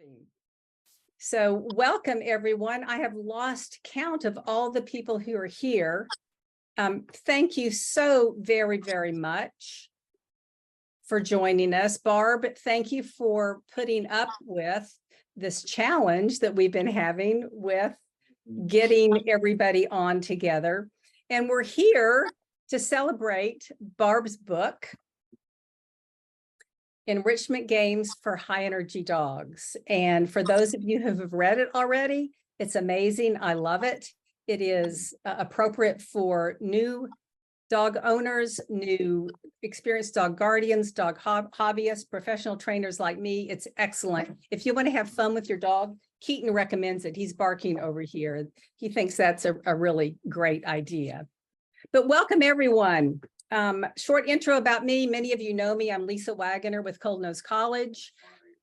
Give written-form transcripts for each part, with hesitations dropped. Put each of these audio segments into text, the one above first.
Recording. So welcome everyone. I have lost count of all the people who are here. Thank you so very, very much for joining us. Barb, thank you for putting up with this challenge that we've been having with getting everybody on together. And we're here to celebrate Barb's book, Enrichment Games for High Energy Dogs. And for those of you who have read it already, it's amazing. I love it. It is appropriate for new dog owners, new experienced dog guardians, dog hobbyists, professional trainers like me. It's excellent. If you want to have fun with your dog, Keaton recommends it. He's barking over here. He thinks that's a really great idea. But welcome everyone. Short intro about me. Many of you know me. I'm Lisa Wagoner with Cold Nose College.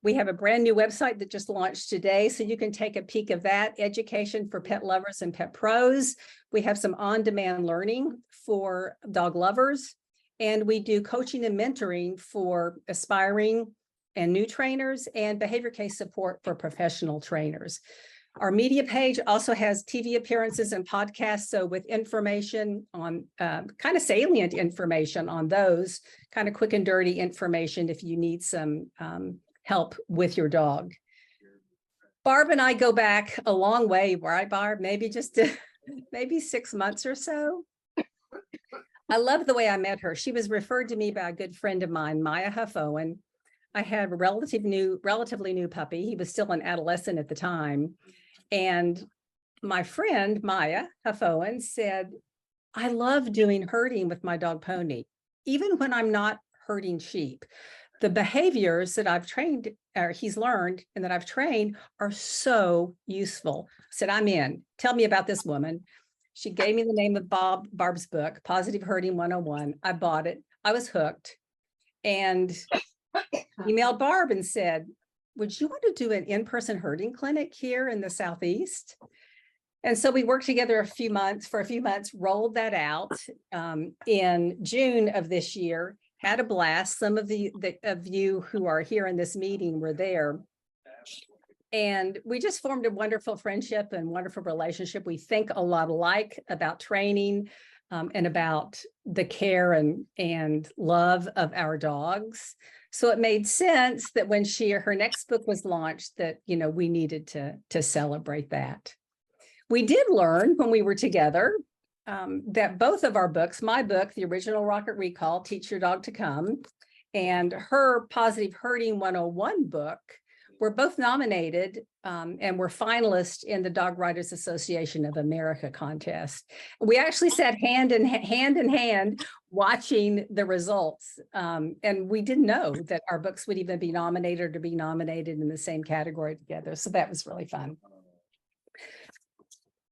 We have a brand new website that just launched today, so you can take a peek of that. Education for pet lovers and pet pros. We have some on-demand learning for dog lovers, and we do coaching and mentoring for aspiring and new trainers, and behavior case support for professional trainers. Our media page also has TV appearances and podcasts, so with information on kind of salient information on those, kind of quick and dirty information if you need some help with your dog. Barb and I go back a long way, right, Barb? Maybe just maybe 6 months or so. I love the way I met her. She was referred to me by a good friend of mine, Maya Huffowen. I had a relatively new puppy. He was still an adolescent at the time. And my friend, Maya Huffowen, said, I love doing herding with my dog Pony, even when I'm not herding sheep. The behaviors that I've trained, or he's learned and that I've trained are so useful. I said, I'm in. Tell me about this woman. She gave me the name of Barb's book, Positive Herding 101. I bought it. I was hooked and emailed Barb and said, would you want to do an in-person herding clinic here in the Southeast? And so we worked together for a few months, rolled that out in June of this year, had a blast. Some of you who are here in this meeting were there. And we just formed a wonderful friendship and wonderful relationship. We think a lot alike about training and about the care and love of our dogs. So it made sense that when her next book was launched that, we needed to celebrate that. We did learn when we were together that both of our books, my book, the original Rocket Recall, Teach Your Dog to Come, and her Positive Herding 101 book were both nominated and were finalists in the Dog Writers Association of America contest. We actually sat hand in hand watching the results. And we didn't know that our books would even be nominated or to be nominated in the same category together. So that was really fun.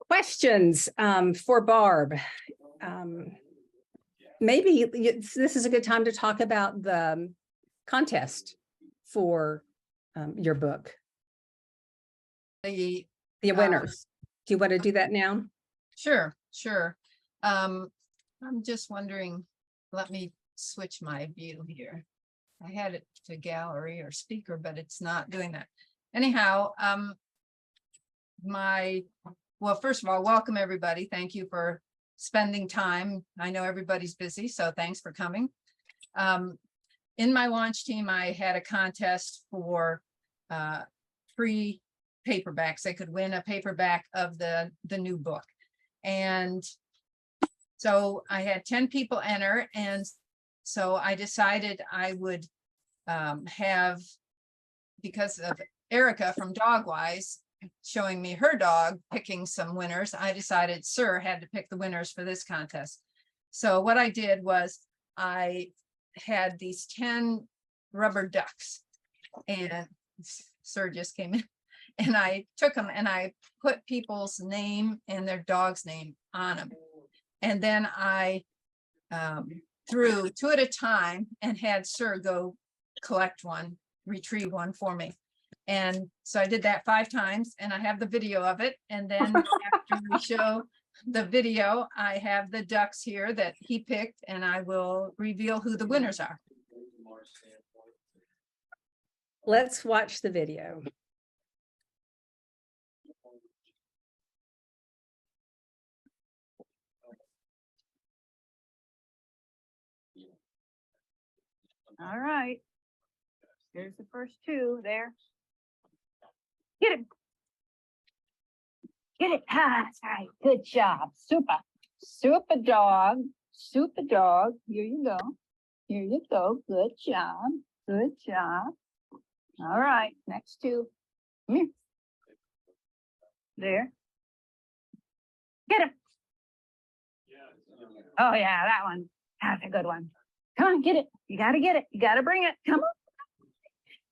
Questions for Barb. Maybe this is a good time to talk about the contest for your book. The winners. Do you want to do that now? Sure. I'm just wondering, let me switch my view here. I had it to gallery or speaker, but it's not doing that. Anyhow, well, first of all, welcome everybody. Thank you for spending time. I know everybody's busy, so thanks for coming. In my launch team, I had a contest for free paperbacks. They could win a paperback of the new book. And so I had 10 people enter. And so I decided I would have, because of Erica from Dogwise showing me her dog, picking some winners, I decided Sir had to pick the winners for this contest. So what I did was I had these 10 rubber ducks, and Sir just came in, and I took them and I put people's name and their dog's name on them. And then I threw 2 at a time and had Sir go collect one, retrieve one for me. And so I did that 5 times, and I have the video of it. And then after we show the video, I have the ducks here that he picked, and I will reveal who the winners are. Let's watch the video. All right. Here's the first two there. Get it. Get it. Ah, that's right. Good job. Super. Super dog. Super dog. Here you go. Here you go. Good job. Good job. All right. Next two. Come here. There. Get him. Oh, yeah, that one. That's a good one. Come on, get it. You got to get it. You got to bring it. Come on.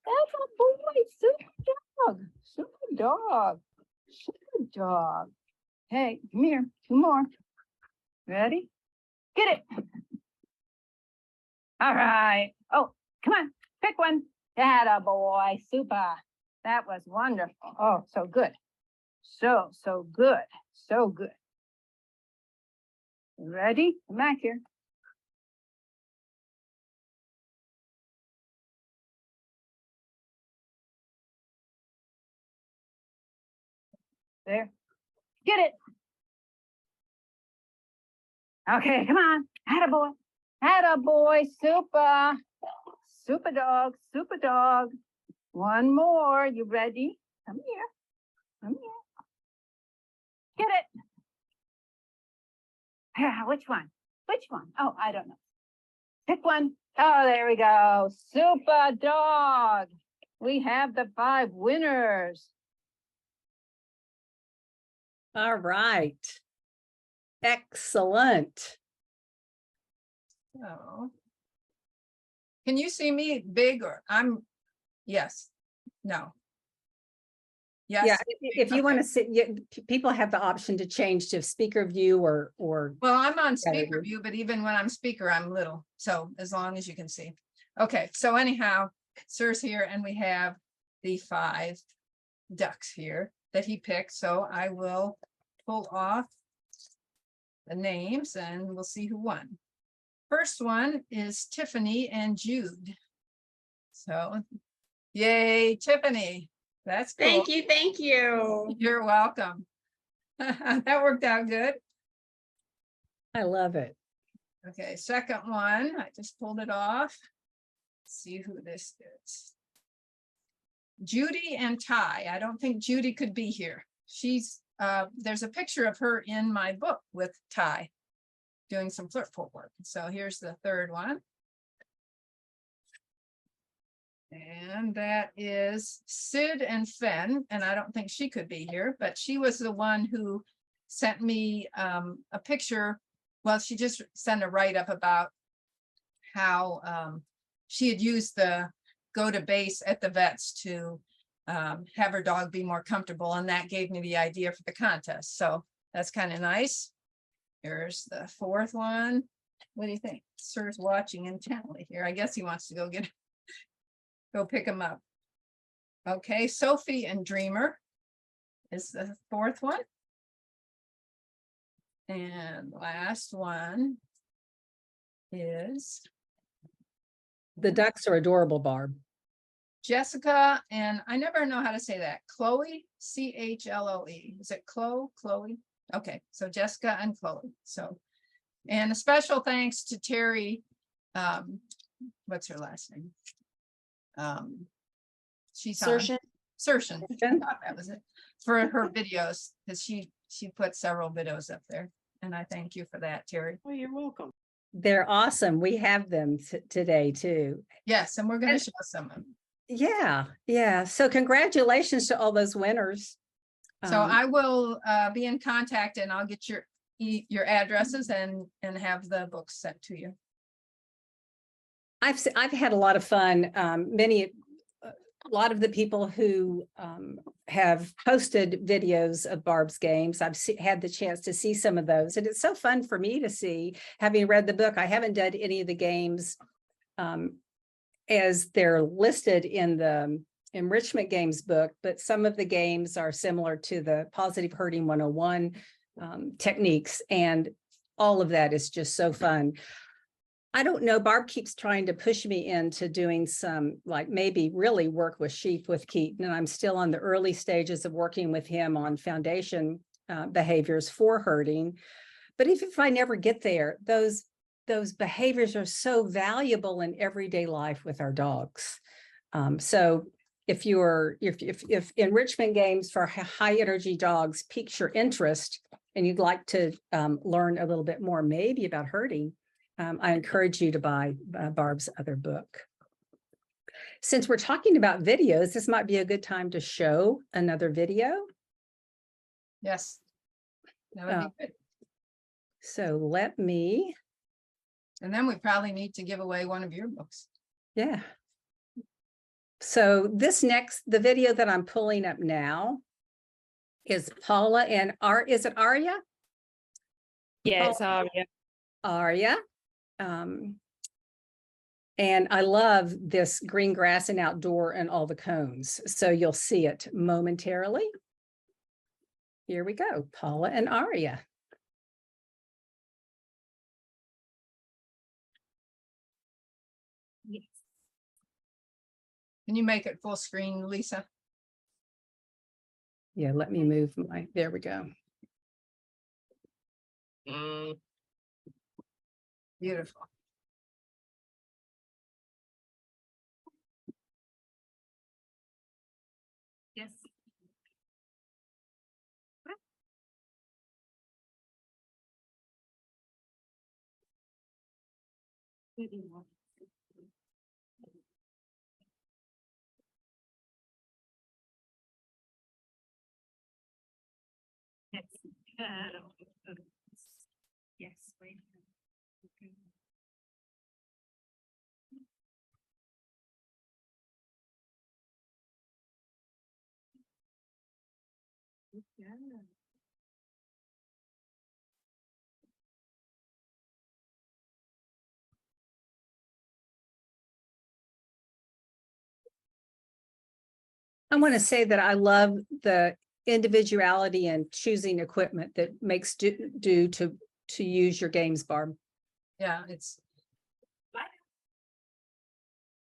That's a boy. Super dog. Super dog. Super dog. Hey, come here. Two more. Ready? Get it. All right. Oh, come on. Pick one. Atta boy. Super. That was wonderful. Oh, so good. So good. So good. Ready? Come back here. There. Get it. Okay, come on. Attaboy. Attaboy. Super. Super dog. Super dog. One more. You ready? Come here. Come here. Get it. Yeah, which one? Which one? Oh, I don't know. Pick one. Oh, there we go. Super dog. We have the 5 winners. All right. Excellent. So, can you see me big or yes, no. Yeah, Yes, if you want to sit, people have the option to change to speaker view or well, I'm on speaker view. view, but even when I'm speaker, I'm little, so as long as you can see. Okay, so anyhow, Sir's here and we have the 5 ducks here that he picked, so I will pull off the names and we'll see who won. First one is Tiffany and Jude. So, yay, Tiffany. That's cool. Thank you. Thank you. You're welcome. That worked out good. I love it. Okay, second one, I just pulled it off. Let's see who this is. Judy and Ty. I don't think Judy could be here. She's there's a picture of her in my book with Ty doing some flirt pole work. So here's the third one. And that is Sid and Fen, and I don't think she could be here, but she was the one who sent me a picture. Well, she just sent a write-up about how she had used the go to base at the vets to have her dog be more comfortable, and that gave me the idea for the contest. So that's kind of nice. Here's the fourth one. What do you think? Sir's watching intently here. I guess he wants to go pick him up. Okay, Sophie and Dreamer is the fourth one. And the last one is The ducks are adorable, Barb. Jessica, and I never know how to say that. Chloe, C-H-L-O-E. Is it Chloe? Okay, so Jessica and Chloe. So, and a special thanks to Terry. What's her last name? She's Sershin. That was it, for her videos, because she put several videos up there, and I thank you for that, Terry. Oh, you're welcome. They're awesome. We have them today too. Yes, and we're going to show some of them. Yeah. So congratulations to all those winners. So I will be in contact, and I'll get your addresses and have the books sent to you. I've had a lot of fun. A lot of the people who have posted videos of Barb's games, I've had the chance to see some of those, and it's so fun for me to see. Having read the book, I haven't done any of the games as they're listed in the Enrichment Games book, but some of the games are similar to the Positive Herding 101 techniques, and all of that is just so fun. I don't know, Barb keeps trying to push me into doing some, like maybe really work with sheep with Keaton, and I'm still on the early stages of working with him on foundation behaviors for herding. But if I never get there, those those behaviors are so valuable in everyday life with our dogs. So if Enrichment Games for high energy dogs piques your interest and you'd like to learn a little bit more maybe about herding, I encourage you to buy Barb's other book. Since we're talking about videos, this might be a good time to show another video. Yes. That would be good. So let me, And then we probably need to give away one of your books. yeah. So the video that I'm pulling up now is Paula and is it Aria? Yeah, it's Aria. Aria. And I love this green grass and outdoor and all the cones. So you'll see it momentarily. Here we go, Paula and Aria. Yes. Can you make it full screen, Lisa? Yeah, let me move there we go. Beautiful. Yes. Yes. Wait. Okay. Yeah. I want to say that I love the individuality and choosing equipment that makes do to use your games, Barb. Yeah,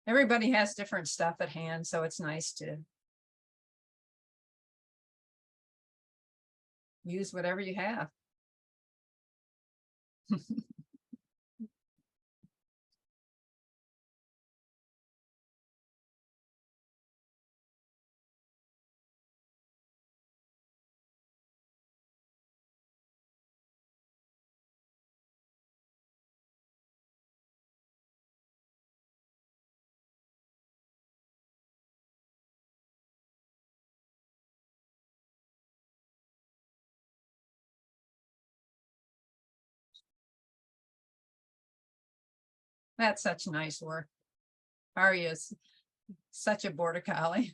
everybody has different stuff at hand, so it's nice to use whatever you have. That's such nice work. Aria's such a border collie.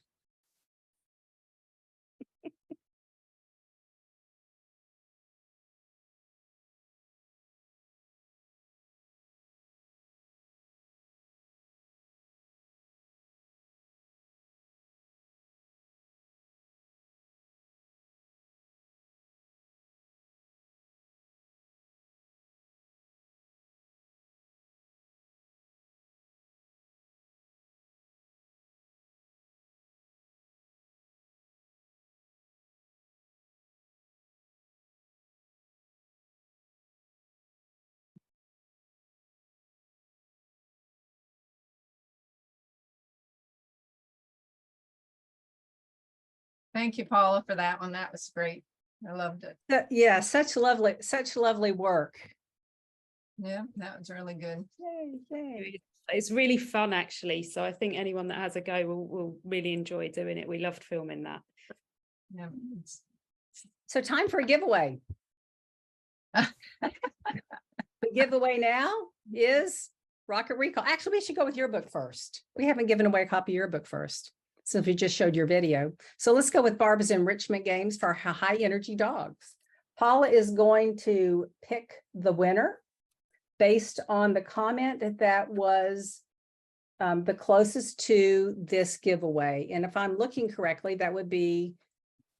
Thank you, Paula, for that one. That was great. I loved it. Yeah, such lovely work. Yeah, that was really good. Yay, yay. It's really fun, actually. So I think anyone that has a go will really enjoy doing it. We loved filming that. Yeah, So time for a giveaway. The giveaway now is Rocket Recall. Actually, we should go with your book first. We haven't given away a copy of your book first, since we just showed your video. So let's go with Barb's Enrichment Games for high energy dogs. Paula is going to pick the winner based on the comment that was the closest to this giveaway. And if I'm looking correctly, that would be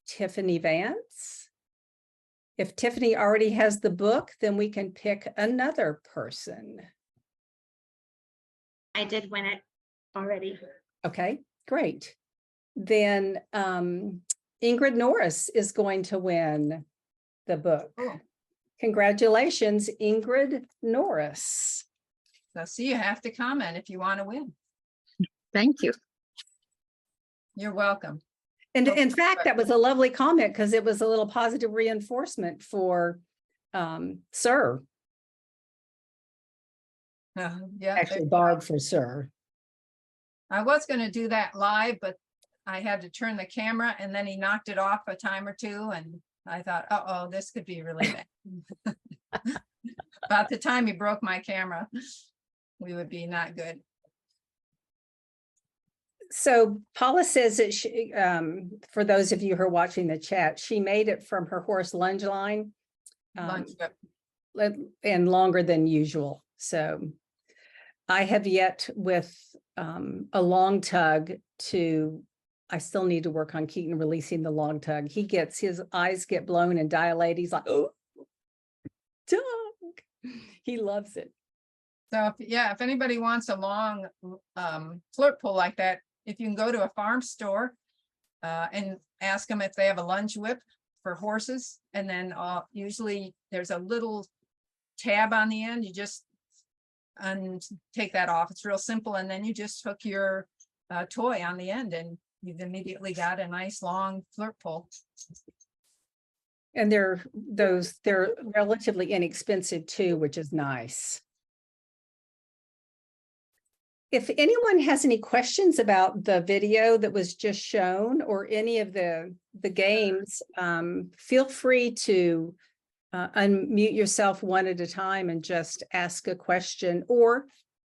Tiffany Vance. If Tiffany already has the book, then we can pick another person. I did win it already. Okay, great. Then Ingrid Norris is going to win the book. cool. Congratulations, Ingrid Norris. So you have to comment if you want to win. Thank you. You're welcome. And Okay, in fact, but- that was a lovely comment because it was a little positive reinforcement for Sir, Yeah, actually Barb for Sir. I was going to do that live, but I had to turn the camera and then he knocked it off a time or two. And I thought, uh-oh, this could be really bad. About the time he broke my camera, we would be not good. So Paula says that she, for those of you who are watching the chat, she made it from her horse lunge line Lunch whip. and longer than usual. So I have yet with a long tug I still need to work on Keaton releasing the long tug. His eyes get blown and dilate. He's like, oh, dog. He loves it. So if anybody wants a long flirt pull like that, if you can go to a farm store and ask them if they have a lunge whip for horses, and then usually there's a little tab on the end. You just take that off. It's real simple, and then you just hook your toy on the end, and you've immediately got a nice long flirt pull. And they're relatively inexpensive too, which is nice. If anyone has any questions about the video that was just shown or any of the games, feel free to unmute yourself one at a time and just ask a question or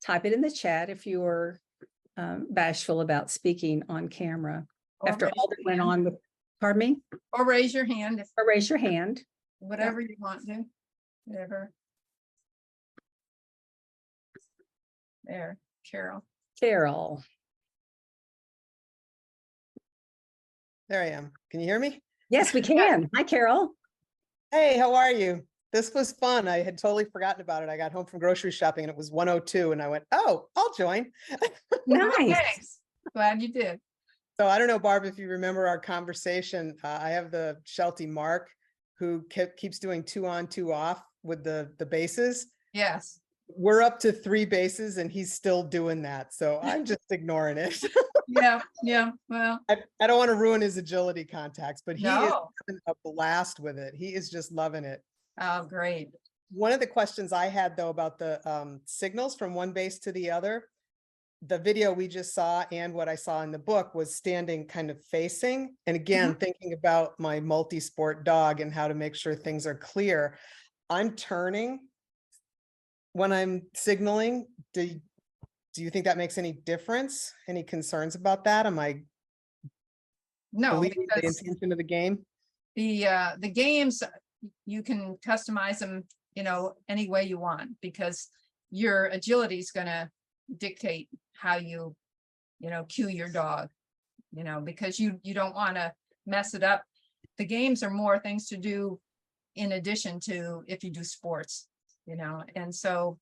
type it in the chat if you're bashful about speaking on camera. After all that went on with, pardon me? Or raise your hand, Or raise your hand. whatever you want to, whatever. There, Carol. Carol. There I am. Can you hear me? Yes, we can. Hi, Carol. Hey, how are you? This was fun. I had totally forgotten about it. I got home from grocery shopping and it was 1:02 and I went, oh, I'll join. Nice. Thanks. Glad you did. So I don't know, Barb, if you remember our conversation. I have the Sheltie Mark who keeps doing 2 on, 2 off with the bases. Yes. We're up to 3 bases and he's still doing that. So I'm just ignoring it. Yeah. Well, I don't want to ruin his agility contacts, but he is no. having a blast with it. He is just loving it. Oh, great. One of the questions I had though about the signals from one base to the other, the video we just saw and what I saw in the book was standing kind of facing. And again, thinking about my multi-sport dog and how to make sure things are clear. I'm turning when I'm signaling. Do you think that makes any difference? Any concerns about that? Am I No, believing the because intention of the game? the games, you can customize them, any way you want, because your agility is going to dictate how you cue your dog, because you don't want to mess it up. The games are more things to do in addition to if you do sports, and so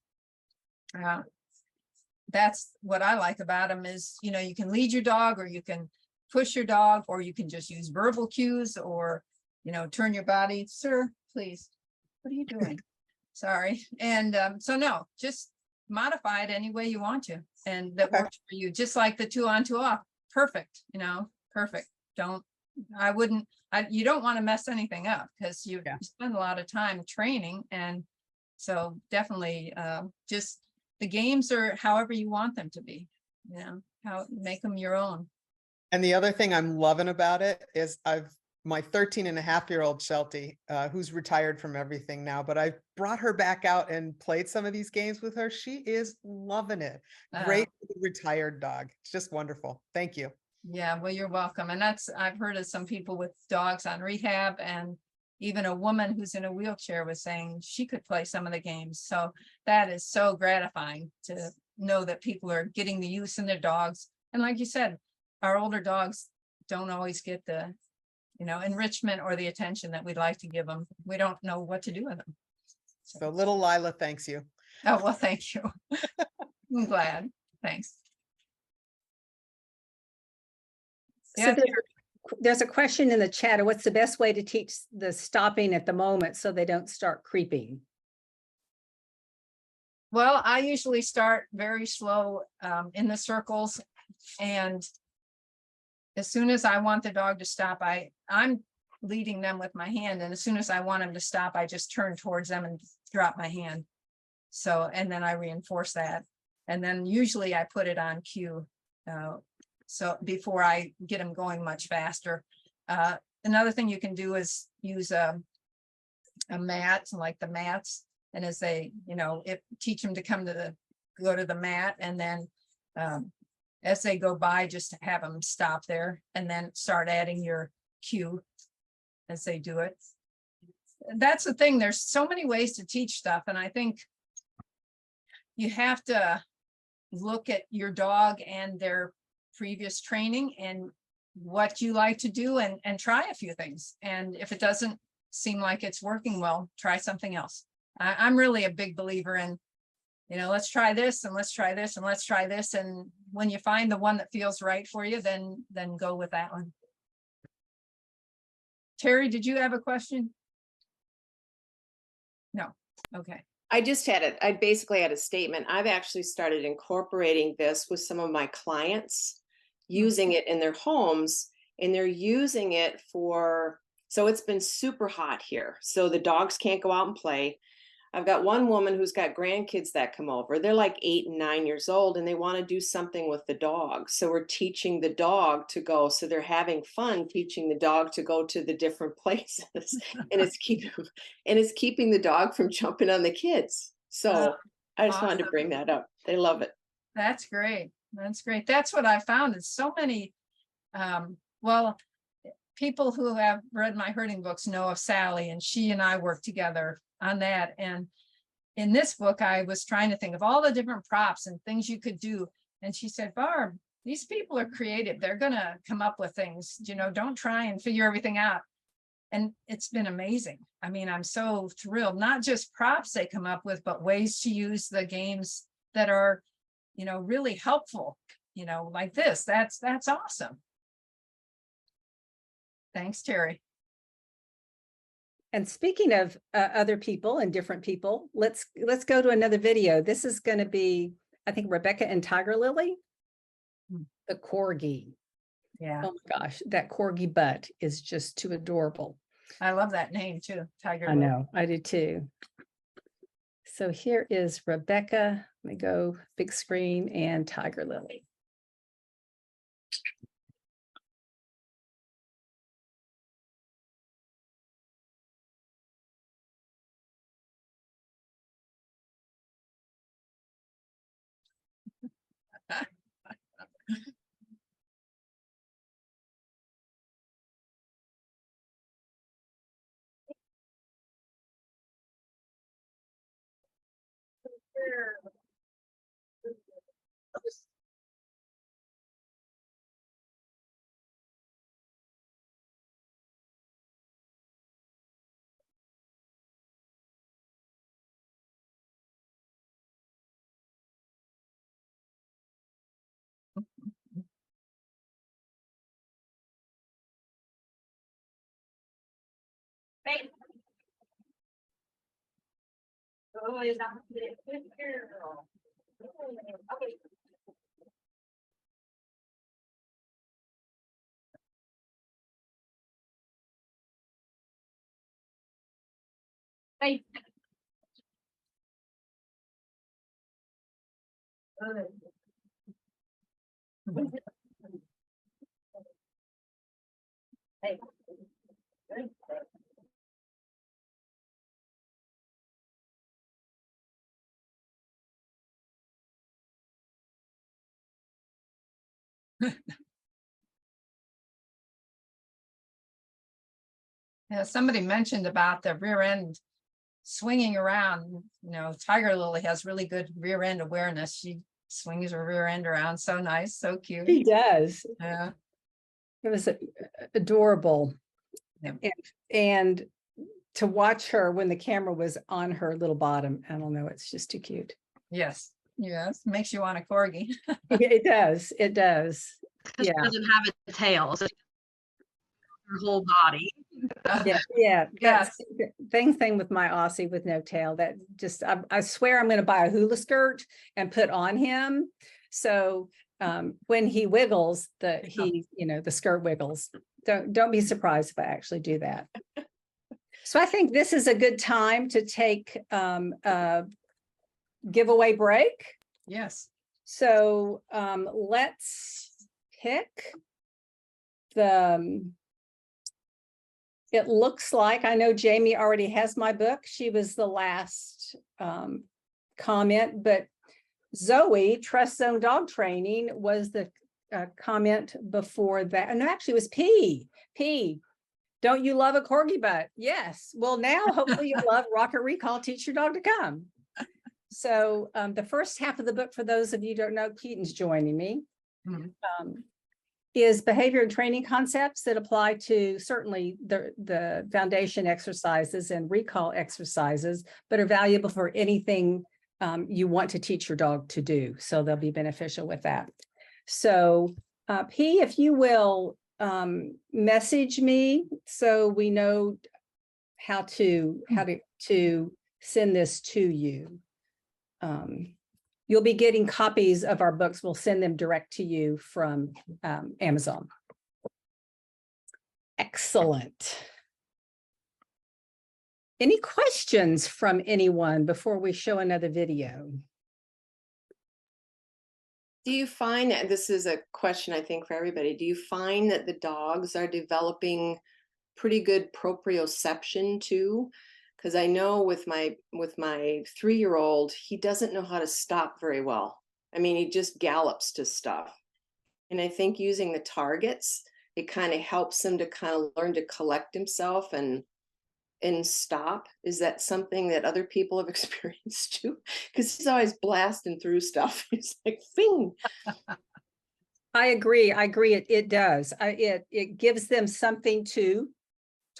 that's what I like about them is, you can lead your dog or you can push your dog, or you can just use verbal cues or, turn your body. Sir, please, what are you doing? Sorry. And so no, just modify it any way you want to. And that Okay. works for you, just like the 2 on, 2 off. Perfect. Perfect. You don't want to mess anything up because you spend a lot of time training. And so definitely just the games are however you want them to be, make them your own. And the other thing I'm loving about it is my 13-and-a-half-year-old Sheltie, who's retired from everything now, but I brought her back out and played some of these games with her. She is loving it. Great retired dog. It's just wonderful. Thank you. Yeah, well, you're welcome. And I've heard of some people with dogs on rehab, and even a woman who's in a wheelchair was saying she could play some of the games. So that is so gratifying to know that people are getting the use in their dogs. And like you said, our older dogs don't always get the, enrichment or the attention that we'd like to give them. We don't know what to do with them. So little Lila thanks you. Oh, well, thank you. I'm glad. Thanks. So Yeah. there are there's a question in the chat. What's the best way to teach the stopping at the moment so they don't start creeping? Well, I usually start very slow in the circles, and as soon as I want the dog to stop, I'm leading them with my hand, and as soon as I want them to stop, I just turn towards them and drop my hand. So, and then I reinforce that, and then usually I put it on cue. So before I get them going much faster. Another thing you can do is use a mat, like the mats. And as they, teach them to go to the mat, and then as they go by, just have them stop there and then start adding your cue as they do it. That's the thing. There's so many ways to teach stuff. And I think you have to look at your dog and their previous training and what you like to do, and try a few things. And if it doesn't seem like it's working well, try something else. I'm really a big believer in, let's try this and let's try this and let's try this. And when you find the one that feels right for you, then go with that one. Terry, did you have a question? No. Okay. I basically had a statement. I've actually started incorporating this with some of my clients, using it in their homes, and they're using it so it's been super hot here. So the dogs can't go out and play. I've got one woman who's got grandkids that come over. They're like 8 and 9 years old, and they want to do something with the dog. So we're teaching the dog to go. So they're having fun teaching the dog to go to the different places, and it's keeping the dog from jumping on the kids. So I just wanted to bring that up. They love it. That's great. That's great. That's what I found is so many, people who have read my herding books know of Sally, and she and I work together on that. And in this book, I was trying to think of all the different props and things you could do. And she said, Barb, these people are creative. They're going to come up with things, don't try and figure everything out. And it's been amazing. I mean, I'm so thrilled, not just props they come up with, but ways to use the games that are, really helpful, like this. That's awesome. Thanks, Terry. And speaking of other people and different people, let's go to another video. This is going to be, I think, Rebecca and Tiger Lily, the corgi. Yeah. Oh my gosh, that corgi butt is just too adorable. I love that name too, Tiger. I know, I do too. So here is Rebecca. Let me go big screen, and Tiger Lily. Oh, is that good girl? Okay. Hey. Hey. Yeah, somebody mentioned about the rear end swinging around. Tiger Lily has really good rear end awareness. She swings her rear end around so nice, so He cute. does. Yeah. It was adorable. Yeah. And to watch her when the camera was on her little bottom, I don't know, it's just too cute. Yes. Makes you want a corgi. It does. It does. This Yeah. doesn't have a tail. So your whole body. Yeah. Yes. Thing with my Aussie with no tail, that just, I swear I'm going to buy a hula skirt and put on him. So when he wiggles, the skirt wiggles. Don't be surprised if I actually do that. So I think this is a good time to take a giveaway break. Yes. So let's pick the, it looks like, I know Jamie already has my book. She was the last comment, but Zoe, Trust Zone Dog Training, was the comment before that. And actually it was P. Don't you love a corgi butt? Yes. Well, now hopefully you'll love Rocket Recall, Teach Your Dog to Come. So the first half of the book, for those of you who don't know, Keaton's joining me, is behavior and training concepts that apply to certainly the foundation exercises and recall exercises, but are valuable for anything you want to teach your dog to do. So they'll be beneficial with that. So P, if you will message me so we know how to send this to you. You'll be getting copies of our books. We'll send them direct to you from Amazon. Excellent. Any questions from anyone before we show another video? Do you find that, this is a question I think for everybody, do you find that the dogs are developing pretty good proprioception too? Because I know with my 3-year-old, he doesn't know how to stop very well. I mean, he just gallops to stuff. And I think using the targets, it kind of helps him to kind of learn to collect himself and stop. Is that something that other people have experienced too? Because he's always blasting through stuff. It's like, fing. I agree. It does. It gives them something to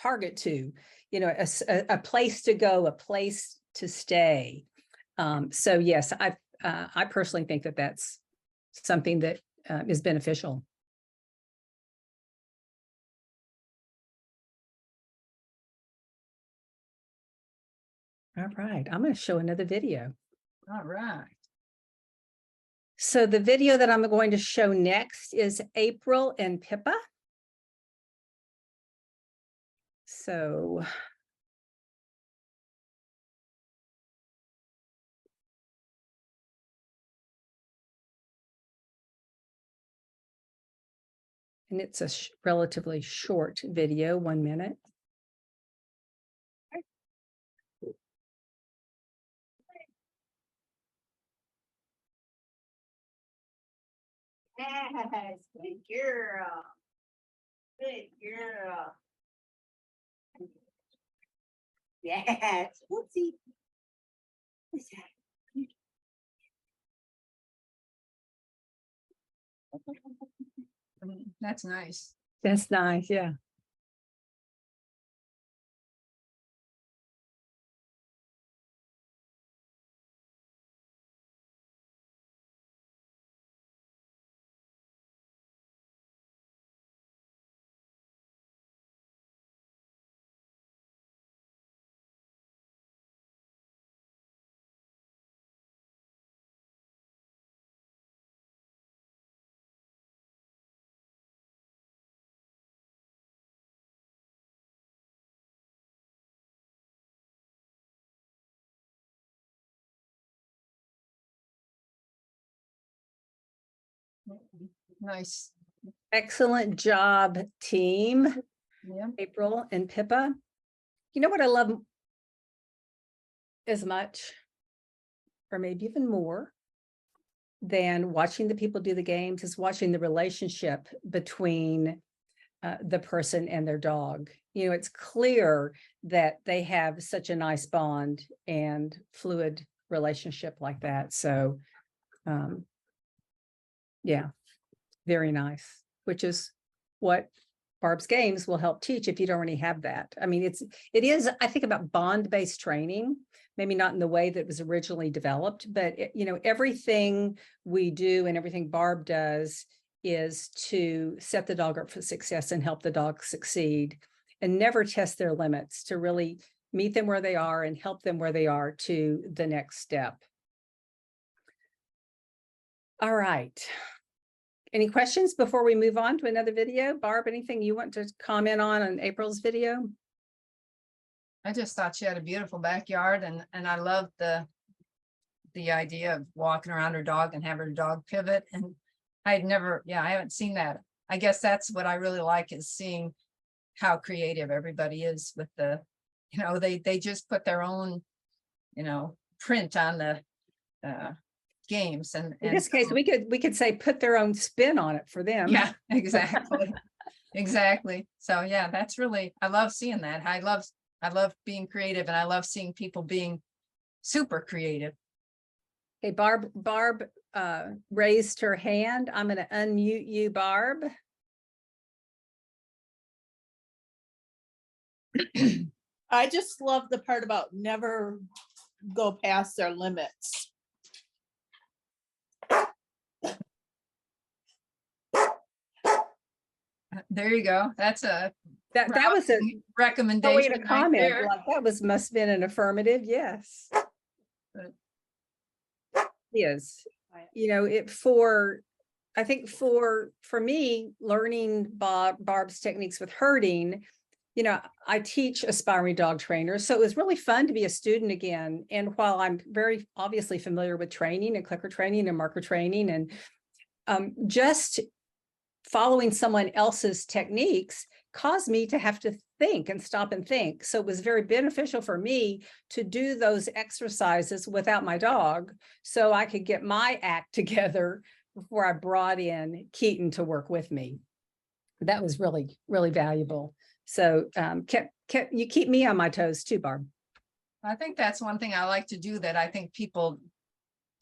target to, a place to go, a place to stay. So yes, I personally think that that's something that is beneficial. All right, I'm going to show another video. All right. So the video that I'm going to show next is April and Pippa. So and it's a relatively short video, 1 minute. Yes, good girl. Good girl. Yes. Whoopsie. What's that? That's nice. That's nice, yeah. Nice. Excellent job, team. Yeah. April and Pippa. You know what I love as much, or maybe even more, than watching the people do the games is watching the relationship between the person and their dog. It's clear that they have such a nice bond and fluid relationship like that. So, yeah, very nice, which is what Barb's Games will help teach if you don't already have that. I mean, it is, I think, about bond-based training, maybe not in the way that was originally developed, but everything we do and everything Barb does is to set the dog up for success and help the dog succeed, and never test their limits, to really meet them where they are and help them where they are to the next step. All right. Any questions before we move on to another video? Barb, anything you want to comment on April's video? I just thought she had a beautiful backyard, and I loved the idea of walking around her dog and having her dog pivot. And I haven't seen that. I guess that's what I really like, is seeing how creative everybody is with the, they just put their own, print on the games. And In this case, so- we could say put their own spin on it for them. yeah, exactly. Exactly. So yeah, that's really, I love seeing that. I love being creative, and I love seeing people being super creative. Okay, Barb raised her hand. I'm going to unmute you, Barb. I just love the part about never go past their limits. There you go. That's a That was a recommendation. a right comment. there. Like that must have been an affirmative. Yes. But- Yes. I think for me, learning Barb's techniques with herding, I teach aspiring dog trainers. So it was really fun to be a student again. And while I'm very obviously familiar with training and clicker training and marker training, and just following someone else's techniques caused me to have to think and stop and think. So it was very beneficial for me to do those exercises without my dog, so I could get my act together before I brought in Keaton to work with me. That was really, really valuable. So you keep me on my toes too, Barb. I think that's one thing I like to do that I think people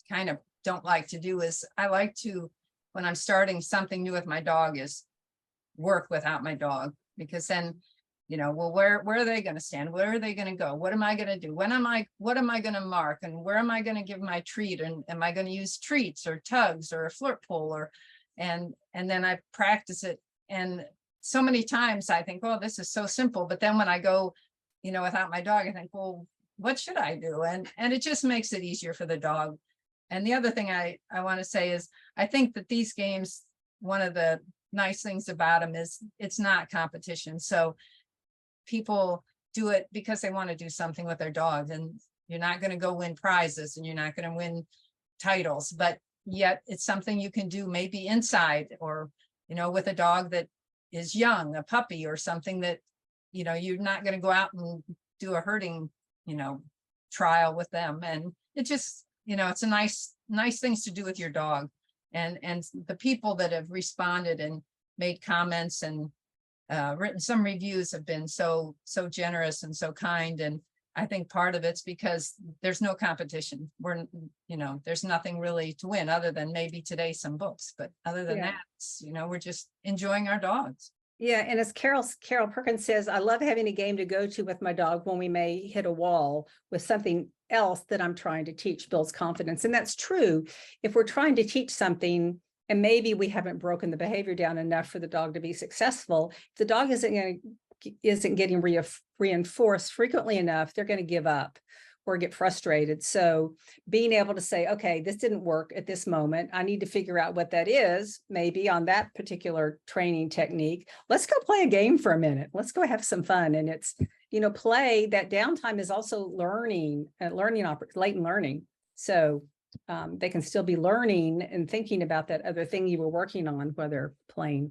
kind of don't like to do, is I like to, when I'm starting something new with my dog, is work without my dog, because then, well, where are they going to stand? Where are they going to go? What am I going to do? What am I going to mark? And where am I going to give my treat? And am I going to use treats or tugs or a flirt pull, and then I practice it. And so many times I think, oh, this is so simple. But then when I go, without my dog, I think, well, what should I do? And it just makes it easier for the dog. And the other thing I want to say is, I think that these games, one of the nice things about them is it's not competition. So people do it because they want to do something with their dog, and you're not going to go win prizes and you're not going to win titles, but yet it's something you can do maybe inside, or, with a dog that is young, a puppy or something that, you're not going to go out and do a herding, trial with them. And it just, it's a nice things to do with your dog. And the people that have responded and made comments and written some reviews have been so generous and so kind. And I think part of it's because there's no competition. There's nothing really to win other than maybe today some books. But other than that, we're just enjoying our dogs. Yeah, and as Carol Perkins says, I love having a game to go to with my dog when we may hit a wall with something else that I'm trying to teach. Builds confidence. And that's true. If we're trying to teach something and maybe we haven't broken the behavior down enough for the dog to be successful, if the dog isn't getting reinforced frequently enough, they're going to give up or get frustrated. So being able to say, okay, this didn't work at this moment. I need to figure out what that is, maybe on that particular training technique. Let's go play a game for a minute. Let's go have some fun. And it's, play, that downtime is also latent learning. So they can still be learning and thinking about that other thing you were working on, whether playing.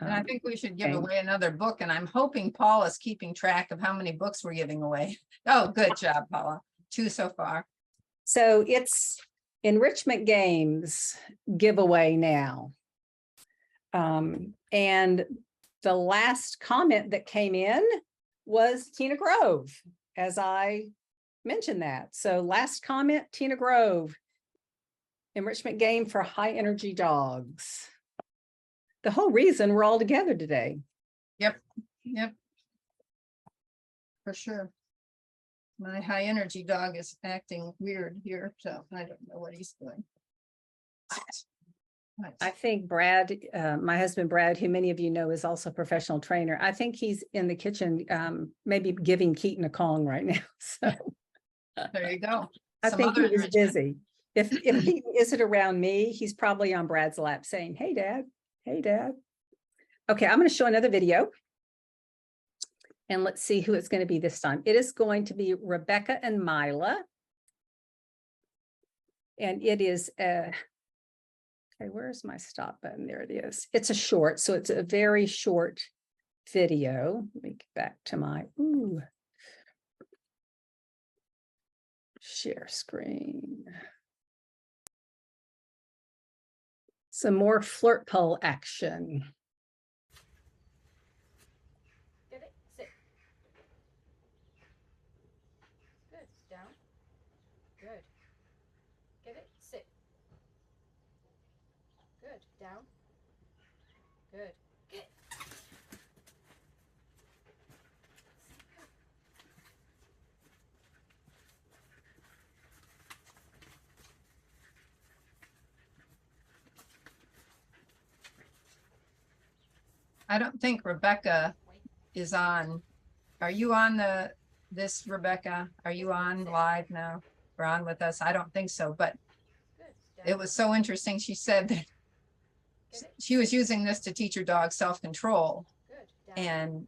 And I think we should give okay. away another book, and I'm hoping Paul is keeping track of how many books we're giving away. Oh, good job, Paula. 2 so far. So it's Enrichment Games giveaway now. And the last comment that came in was Tina Grove, as I mentioned that. So last comment, Tina Grove, Enrichment Game for high energy dogs. The whole reason we're all together today. Yep. For sure. My high energy dog is acting weird here, so I don't know what he's doing. I think Brad, my husband Brad, who many of you know is also a professional trainer, I think he's in the kitchen, maybe giving Keaton a Kong right now. So There you go. I Some think he other was enrichment. busy. If he isn't around me, he's probably on Brad's lap saying, "Hey, Dad. Hey, Dad." Okay, I'm going to show another video. And let's see who it's going to be this time. It is going to be Rebecca and Mila. And it is okay, where's my stop button? There it is. It's a short, so it's a very short video. Let me get back to my share screen. Some more flirt pole action. Get it, sit. Good, down. Good. Get it, sit. Good, down. Good. Get it. I don't think Rebecca is on. Are you on this, Rebecca? Are you on live now? Or on with us? I don't think so, but Good, down. it was so interesting. She said that Get it, she was using this to teach her dog self-control. good, down. And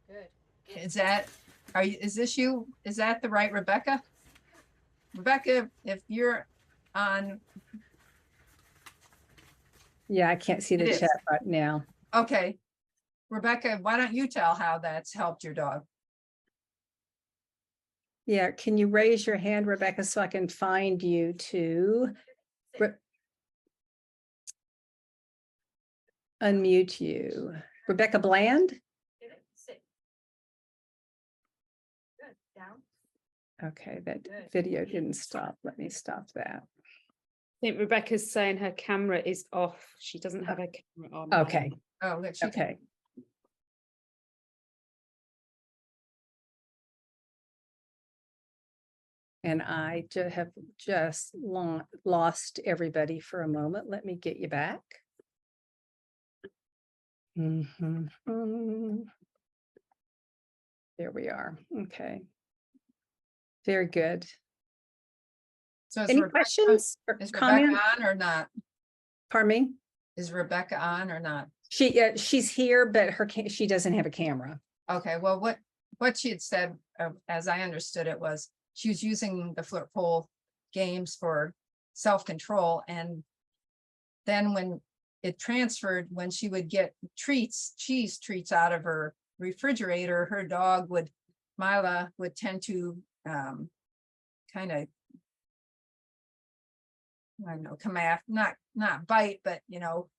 Good. Get is that, is this you? Is that the right Rebecca? Rebecca, if you're on, Yeah, I can't see It the is. chat right now. okay. Rebecca, why don't you tell how that's helped your dog? Yeah, can you raise your hand, Rebecca, so I can find you to unmute you? Rebecca Bland? Get it, sit. Good, down. Okay, that Good. video didn't stop. Let me stop that. I think Rebecca's saying her camera is off. She doesn't have her camera on. Okay, Oh, look, she okay. And I have just lost everybody for a moment. Let me get you back. Mhm. There we are. Okay. Very good. So is Any Rebecca, questions or is Rebecca comments? on or not? Pardon me? Is Rebecca on or not? She's here, but she doesn't have a camera. Okay, well, what she had said, as I understood it, was she was using the flirt pole games for self-control. And then when it transferred, when she would get cheese treats out of her refrigerator, her dog Mila would tend to kind of, I don't know, come after, not bite, but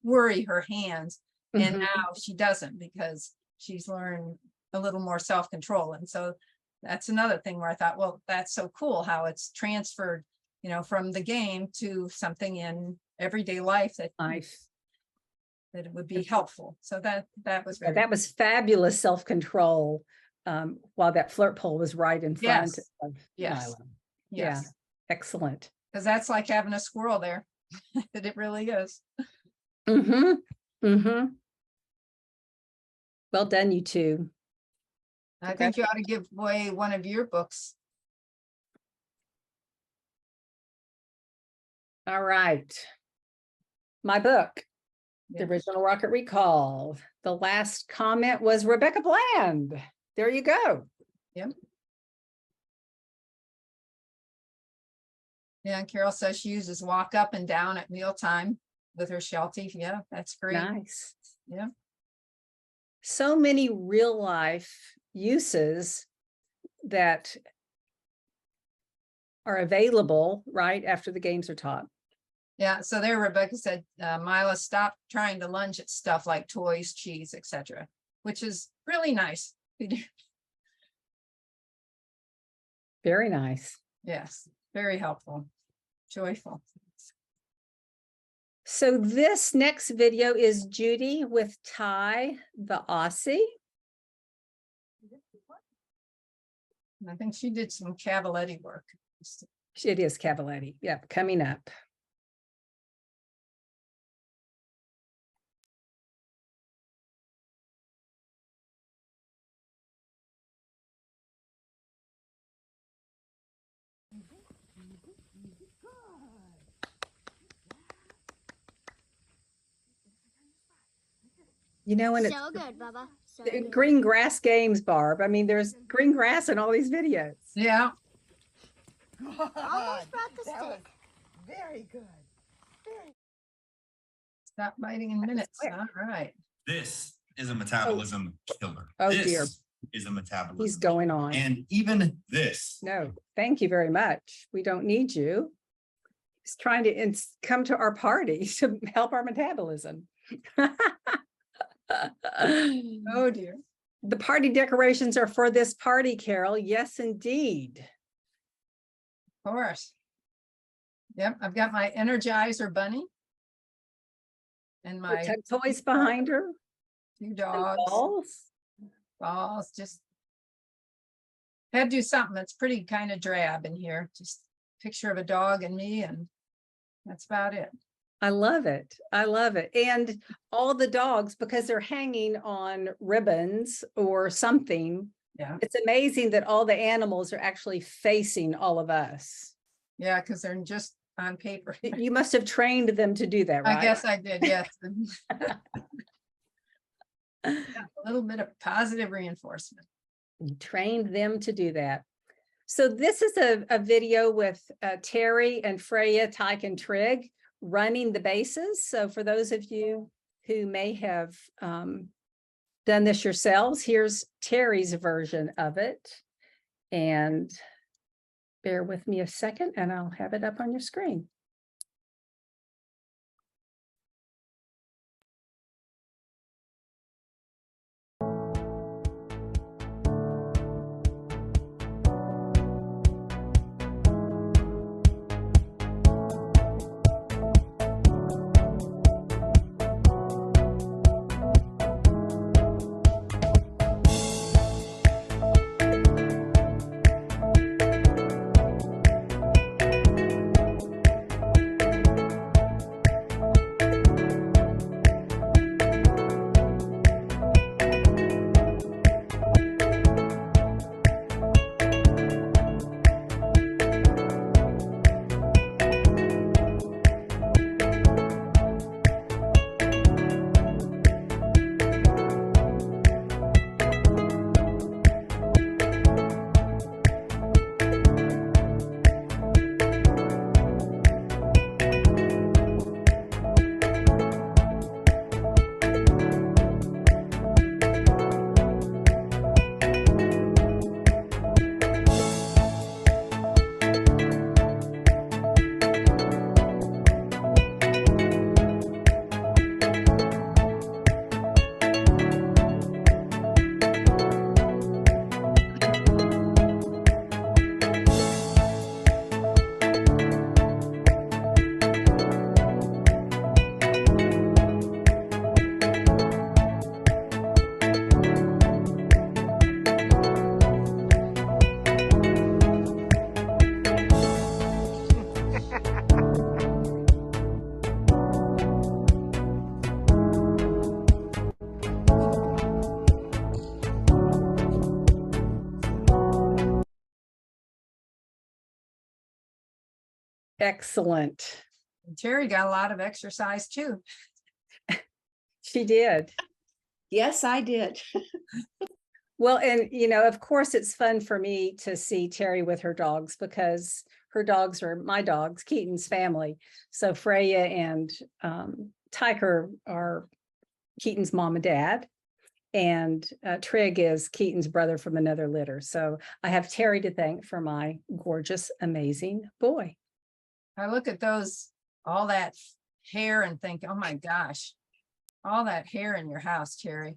worry her hands. And Mhm. now she doesn't, because she's learned a little more self-control. And so that's another thing where I thought, well, that's so cool how it's transferred, from the game to something in everyday life that it would be helpful. So that was Yeah, very, that was fabulous self-control, while that flirt pole was right in front Yes. of Yes. Mila. Yeah, yes, excellent. because that's like having a squirrel there. It really is. Mm-hmm. Mm-hmm. Well done, you two. I think you ought to give away one of your books. All right. My book, The Yeah. Original Rocket Recall. The last comment was Rebecca Bland. There you go. Yeah, and Carol says she uses walk up and down at mealtime with her Sheltie. Yeah, that's great. Nice. Yeah. So many real life uses that are available right after the games are taught. Yeah, so there Rebecca said, Mila, stop trying to lunge at stuff like toys, cheese, etc., which is really nice. Very nice. Yes, very helpful, joyful. So this next video is Judy with Ty, the Aussie. I think she did some Cavaletti work. It is Cavaletti. Yep, coming up. You know, and it's So good, Bubba. So the good. green grass games, Barb. I mean, there's green grass in all these videos. Yeah, Almost brought the stick. Very good. stop biting in minutes. quick. All right. This is a metabolism killer. Oh, This dear. is a metabolism. He's going on. And even this. No, thank you very much. We don't need you. He's trying to come to our party to help our metabolism. Oh, dear. The party decorations are for this party, Carol. Yes, indeed. Of course. Yep, I've got my Energizer bunny. And Her my tug toys behind her. two and dogs, balls. balls, just. Had to do something that's pretty kind of drab in here, just picture of a dog and me, and that's about it. I love it. I love it. And all the dogs, because they're hanging on ribbons or something, Yeah, it's amazing that all the animals are actually facing all of us. yeah, because they're just on paper. You must have trained them to do that, right? I guess I did, yes. A little bit of positive reinforcement. You trained them to do that. So this is a video with Terry and Freya, Tyke and Trig running the bases. So for those of you who may have done this yourselves, here's Terry's version of it. And bear with me a second and I'll have it up on your screen. Excellent. And Terry got a lot of exercise too. She did. Yes, I did. Well, and you know, of course, it's fun for me to see Terry with her dogs because her dogs are my dogs, Keaton's family. So Freya and Tyker are Keaton's mom and dad. And Trig is Keaton's brother from another litter. So I have Terry to thank for my gorgeous, amazing boy. I look at those, all that hair and think, oh my gosh, all that hair in your house, Terry.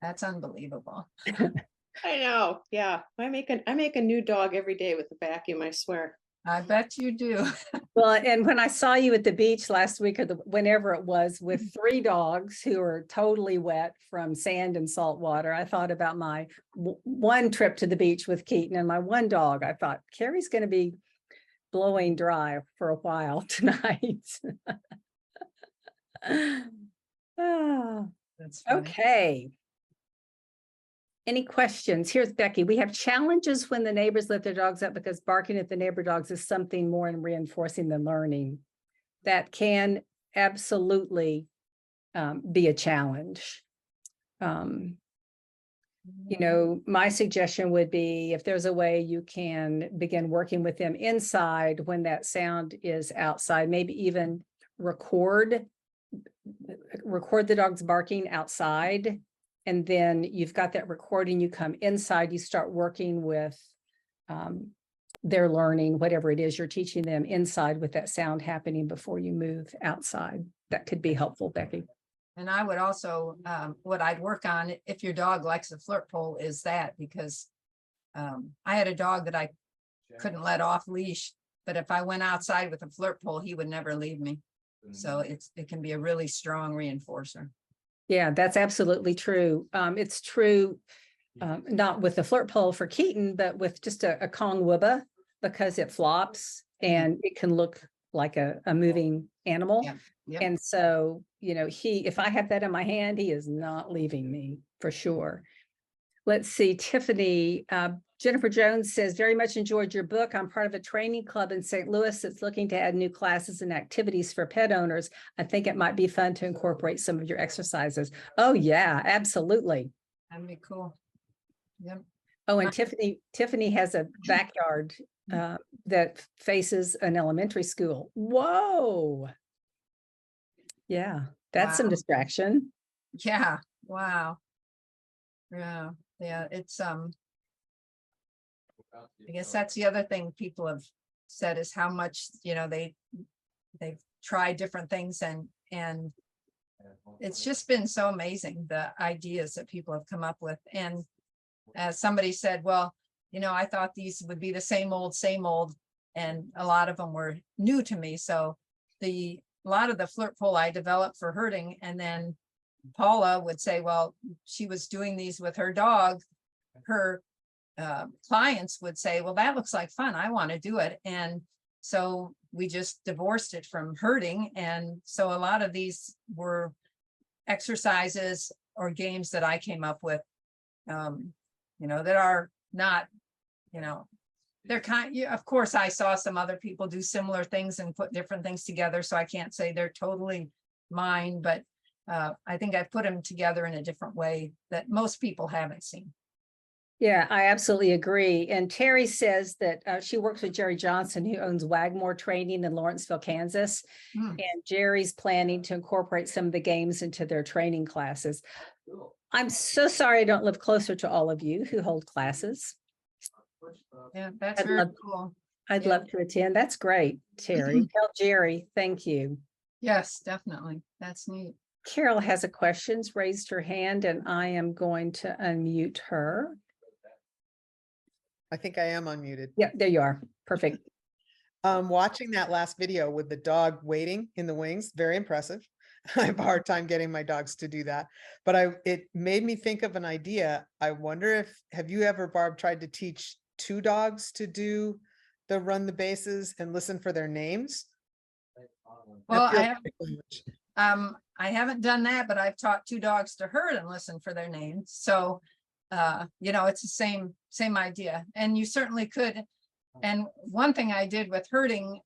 That's unbelievable. I know. Yeah. I make a new dog every day with a vacuum, I swear. I bet you do. Well, and when I saw you at the beach last week or whenever it was with 3 dogs who are totally wet from sand and salt water, I thought about my one trip to the beach with Keaton and my one dog. I thought Carrie's going to be blowing dry for a while tonight. Ah, That's funny. okay. Any questions? Here's Becky. We have challenges when the neighbors let their dogs out because barking at the neighbor dogs is something more in reinforcing than learning. That can absolutely be a challenge. You know, my suggestion would be if there's a way you can begin working with them inside when that sound is outside, maybe even record the dogs barking outside. And then you've got that recording, you come inside, you start working with their learning, whatever it is you're teaching them inside with that sound happening before you move outside. That could be helpful, Becky. And I would also, what I'd work on if your dog likes a flirt pole is that, because I had a dog that I couldn't let off leash, but if I went outside with a flirt pole, he would never leave me. So it can be a really strong reinforcer. Yeah, that's absolutely true. It's true, not with the flirt pole for Keaton, but with just a Kong Wubba, because it flops and it can look like a moving animal. Yeah. Yep. And so, you know, if I have that in my hand, he is not leaving me for sure. Let's see, Tiffany, Jennifer Jones says, very much enjoyed your book. I'm part of a training club in St. Louis that's looking to add new classes and activities for pet owners. I think it might be fun to incorporate some of your exercises. Oh yeah, absolutely. That'd be cool. Yep. Oh, and Tiffany has a backyard that faces an elementary school. Whoa. Yeah, that's some Wow. distraction. Yeah. Wow. Yeah. Yeah. It's, I guess that's the other thing people have said is how much, you know, they've tried different things and it's just been so amazing, the ideas that people have come up with. And as somebody said, well, you know, I thought these would be the same old, and a lot of them were new to me. So a lot of the flirt pole I developed for herding, and then Paula would say, well, she was doing these with her dog. Her clients would say, well, that looks like fun. I want to do it. And so we just divorced it from herding. And so a lot of these were exercises or games that I came up with, you know, that are not, you know, they're of course, I saw some other people do similar things and put different things together. So I can't say they're totally mine, but I think I've put them together in a different way that most people haven't seen. Yeah, I absolutely agree. And Terry says that she works with Jerry Johnson, who owns Wagmore Training in Lawrenceville, Kansas. And Jerry's planning to incorporate some of the games into their training classes. I'm so sorry I don't live closer to all of you who hold classes. Yeah, that's very cool. I'd love to attend. That's great, Terry. Tell Jerry, thank you. Yes, definitely. That's neat. Carol has a question, raised her hand, and I am going to unmute her. I think I am unmuted. Yeah, there you are. Perfect. Watching that last video with the dog waiting in the wings, very impressive. I have a hard time getting my dogs to do that, but it made me think of an idea. I wonder have you ever, Barb, tried to teach two dogs to do the run the bases and listen for their names? Well, I haven't done that, but I've taught two dogs to herd and listen for their names. So, you know, it's the same idea, and you certainly could. And one thing I did with herding,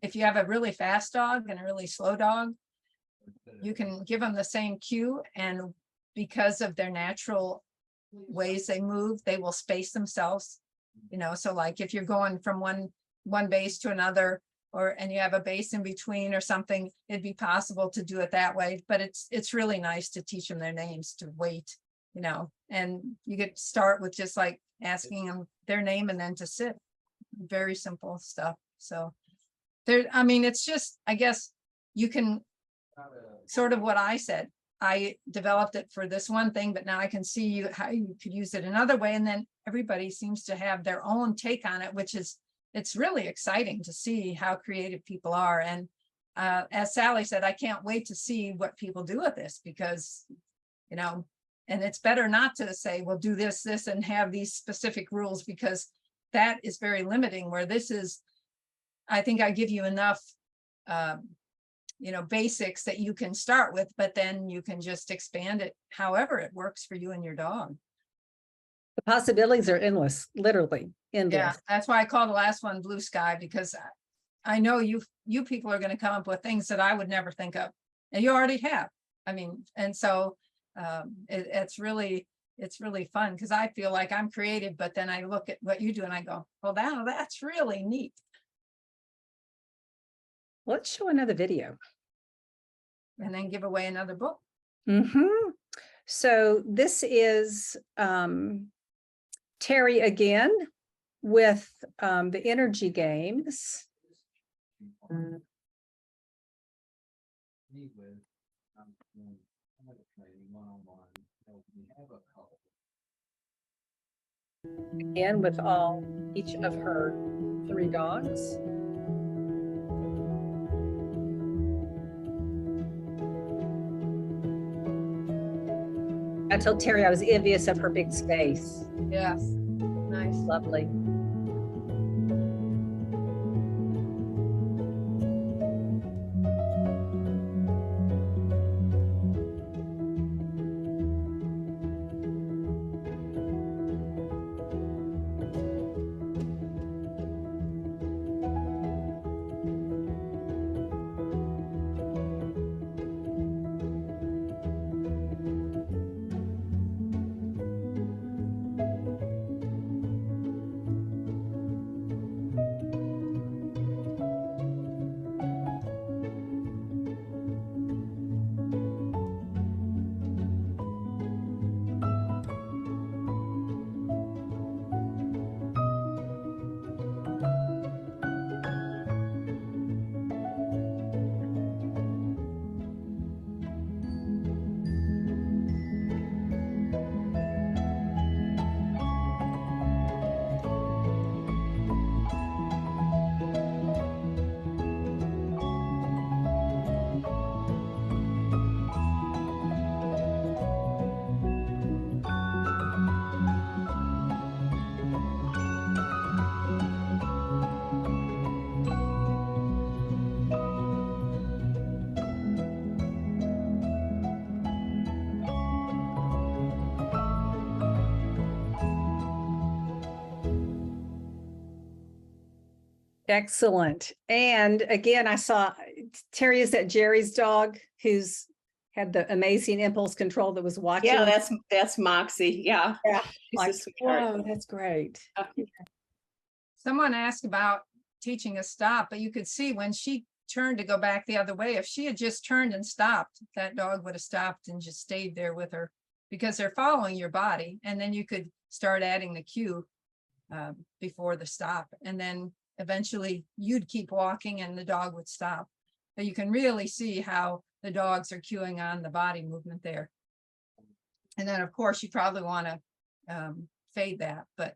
if you have a really fast dog and a really slow dog, you can give them the same cue, and because of their natural ways they move, they will space themselves, you know. So like if you're going from one base to another, and you have a base in between or something, it'd be possible to do it that way. But it's really nice to teach them their names, to wait, you know, and you could start with just like asking them their name and then to sit. Very simple stuff. So there, I mean, it's just, I guess you can sort of what I said. I developed it for this one thing, but now I can see how you could use it another way. And then everybody seems to have their own take on it, which is, it's really exciting to see how creative people are. And as Sally said, I can't wait to see what people do with this, because, you know, and it's better not to say, well, do this, and have these specific rules, because that is very limiting, where this is, I think I give you enough basics that you can start with, but then you can just expand it however it works for you and your dog. The possibilities are endless, literally Yeah, endless. that's why I call the last one Blue Sky, because I know you people are going to come up with things that I would never think of, and you already have. I mean, and so it's really fun, because I feel like I'm creative, but then I look at what you do and I go, well, that's really neat. Let's show another video. And then give away another book. So this is Terry again with the energy games. Again with each of her 3 dogs. I told Terry I was envious of her big space. Yes, nice. Lovely. Excellent. And again, I saw Terry, is that Jerry's dog who's had the amazing impulse control that was watching? Yeah, that's Moxie. Yeah. Yeah. She's Like, a sweetheart. whoa, that's great. Someone asked about teaching a stop, but you could see when she turned to go back the other way, if she had just turned and stopped, that dog would have stopped and just stayed there with her, because they're following your body. And then you could start adding the cue before the stop. And then eventually you'd keep walking and the dog would stop. But you can really see how the dogs are cueing on the body movement there. And then of course you probably want to fade that, but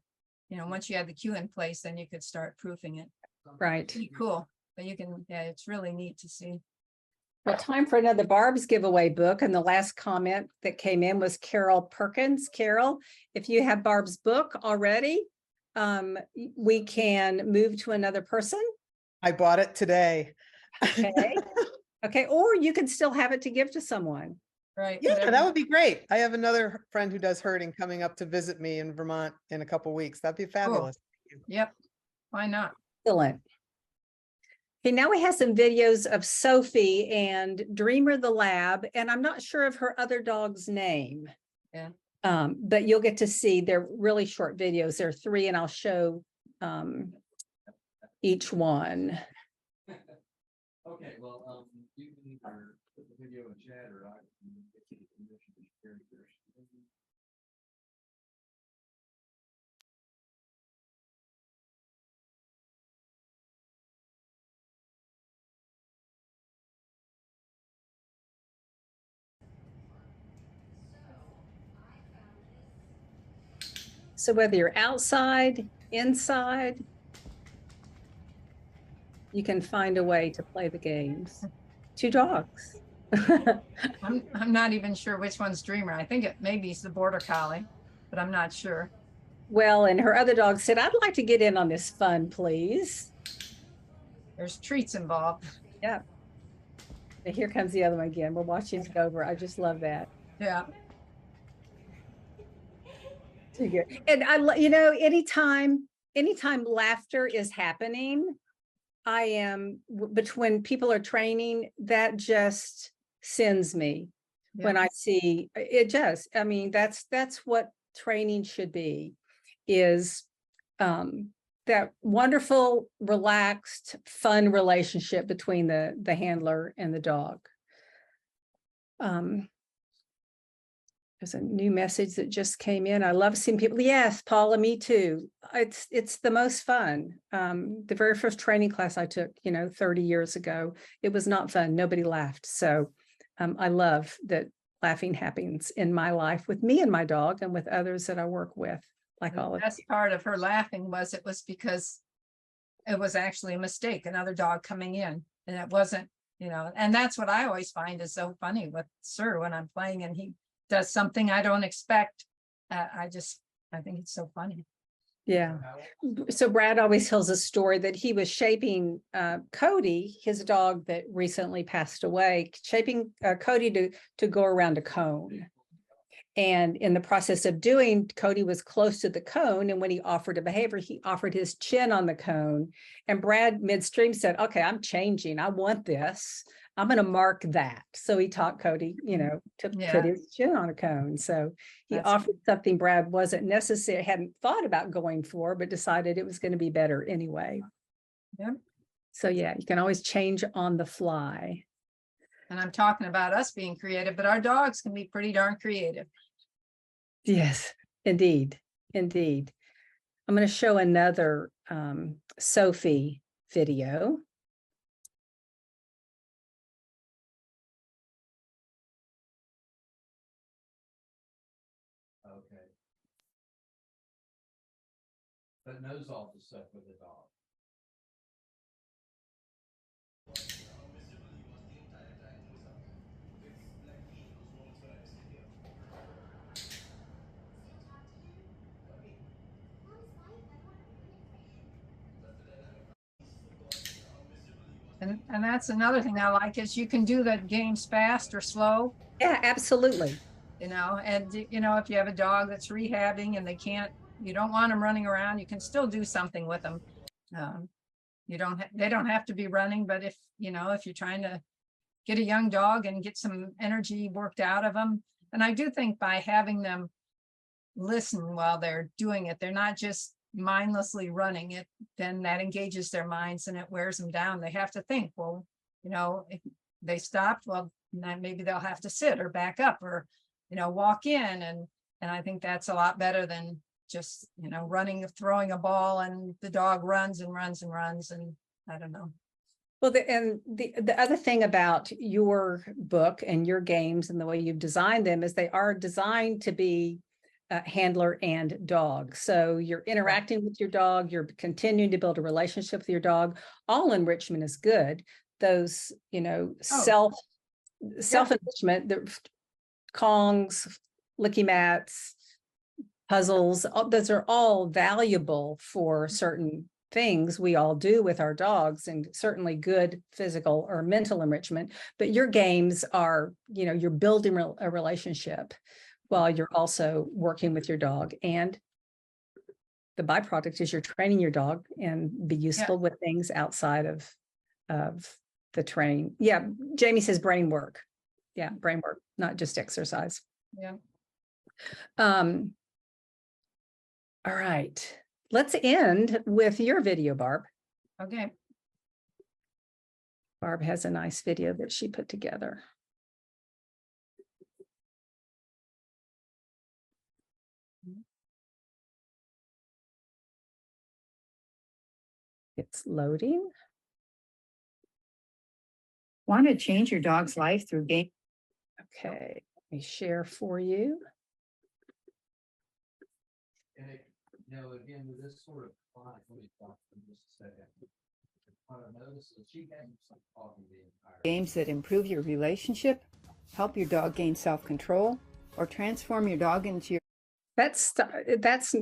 once you have the cue in place, then you could start proofing it. Right. Pretty cool. But you can, yeah, it's really neat to see. Well, time for another Barb's giveaway book. And the last comment that came in was Carol Perkins. Carol, if you have Barb's book already, we can move to another person. I bought it today. Okay. Okay. Or you can still have it to give to someone. Right. Yeah, whatever. that would be great. I have another friend who does herding coming up to visit me in Vermont in a couple weeks. That'd be fabulous. Yep. Why not? Excellent. Okay, now we have some videos of Sophie and Dreamer the lab, and I'm not sure of her other dog's name. Yeah. But you'll get to see, they're really short videos. There are 3, and I'll show each one. Okay, well, you can either put the video in chat or I can get you the permission to share yours. So whether you're outside, inside, you can find a way to play the games. 2 dogs. I'm not even sure which one's Dreamer. I think it maybe it's the Border Collie, but I'm not sure. Well, and her other dog said, I'd like to get in on this fun, please. There's treats involved. Yeah. Here comes the other one again. We're watching it over. I just love that. Yeah. Too good. And anytime laughter is happening, I am, when people are training, that just sends me. When Yeah. I see it, just, I mean, that's what training should be, is that wonderful, relaxed, fun relationship between the handler and the dog. There's a new message that just came in. I love seeing people. Yes, Paula, me too. It's the most fun. The very first training class I took, 30 years ago, it was not fun. Nobody laughed. So I love that laughing happens in my life with me and my dog and with others that I work with, like The all of best part of her laughing was it was because it was actually a mistake, another dog coming in, and it wasn't, and that's what I always find is so funny with Sir when I'm playing and he does something I don't expect. I think it's so funny. Yeah. So Brad always tells a story that he was shaping Cody, his dog that recently passed away, shaping Cody to go around a cone. And in the process of doing, Cody was close to the cone. And when he offered a behavior, he offered his chin on the cone. And Brad midstream said, okay, I'm changing. I want this. I'm going to mark that. So he taught Cody, to put his chin on a cone. So he offered something Brad wasn't necessary, hadn't thought about going for, but decided it was going to be better anyway. Yeah. So yeah, you can always change on the fly. And I'm talking about us being creative, but our dogs can be pretty darn creative. Yes, indeed. Indeed. I'm going to show another Sophie video. Okay. But knows all the stuff with the dog. And that's another thing I like is you can do the games fast or slow. Yeah, absolutely. And if you have a dog that's rehabbing and you don't want them running around, you can still do something with them. They don't have to be running, but if you're trying to get a young dog and get some energy worked out of them. And I do think by having them listen while they're doing it, they're not just mindlessly running it, then that engages their minds and it wears them down. They have to think, well, if they stopped, well, maybe they'll have to sit or back up or, walk in. And I think that's a lot better than just, running, throwing a ball and the dog runs and runs and runs. And I don't know. Well, the other thing about your book and your games and the way you've designed them is they are designed to be handler and dog. So you're interacting with your dog, you're continuing to build a relationship with your dog. All enrichment is good. Those, self-enrichment, the Kongs, licky mats, puzzles, those are all valuable for certain things we all do with our dogs, and certainly good physical or mental enrichment. But your games are, you're building a relationship while you're also working with your dog. And the byproduct is you're training your dog and be useful with things outside of the training. Yeah, Jamie says brain work. Yeah, brain work, not just exercise. Yeah. All right. Let's end with your video, Barb. Okay. Barb has a nice video that she put together. It's loading. Want to change your dog's life through game? Okay, let me share for you. And again, with this sort of chronic, let me stop for just a second. What I noticed is she had some talking the entire Games that improve your relationship, help your dog gain self-control, or transform your dog into your That's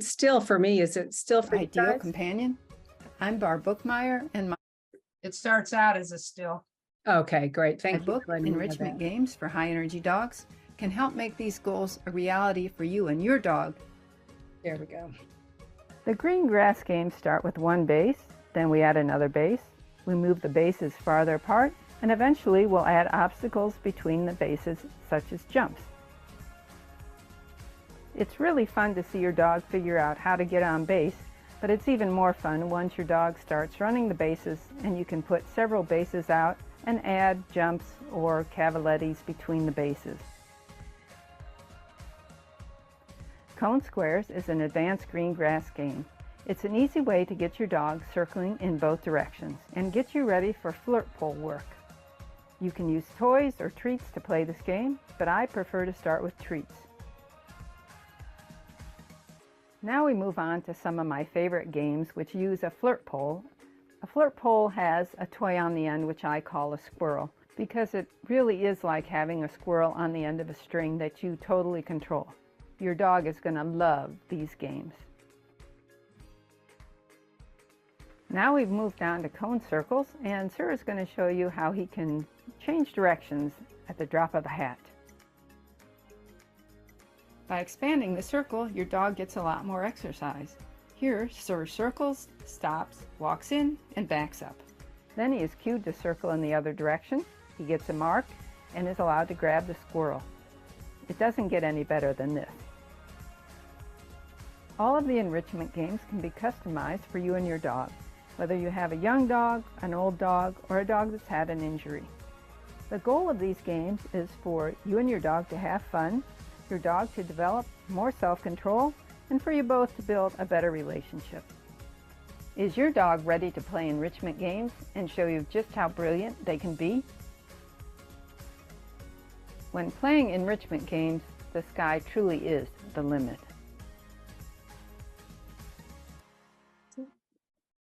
still for me. Is it still for you ideal guys? companion? I'm Barb Buchmayer, and It starts out as a still. Okay, great. My Thank you. book, for letting me know Enrichment that. Games for High Energy Dogs, can help make these goals a reality for you and your dog. There we go. The green grass games start with one base, then we add another base. We move the bases farther apart, and eventually we'll add obstacles between the bases, such as jumps. It's really fun to see your dog figure out how to get on base, but it's even more fun once your dog starts running the bases and you can put several bases out and add jumps or cavalettes between the bases. Cone Squares is an advanced green grass game. It's an easy way to get your dog circling in both directions and get you ready for flirt pole work. You can use toys or treats to play this game, but I prefer to start with treats. Now we move on to some of my favorite games which use a flirt pole. A flirt pole has a toy on the end which I call a squirrel, because it really is like having a squirrel on the end of a string that you totally control. Your dog is going to love these games. Now we've moved on to cone circles, and Sir is going to show you how he can change directions at the drop of a hat. By expanding the circle, your dog gets a lot more exercise. Here, Sir circles, stops, walks in, and backs up. Then he is cued to circle in the other direction. He gets a mark and is allowed to grab the squirrel. It doesn't get any better than this. All of the enrichment games can be customized for you and your dog, whether you have a young dog, an old dog, or a dog that's had an injury. The goal of these games is for you and your dog to have fun, your dog to develop more self-control, and for you both to build a better relationship. Is your dog ready to play enrichment games and show you just how brilliant they can be? When playing enrichment games, the sky truly is the limit.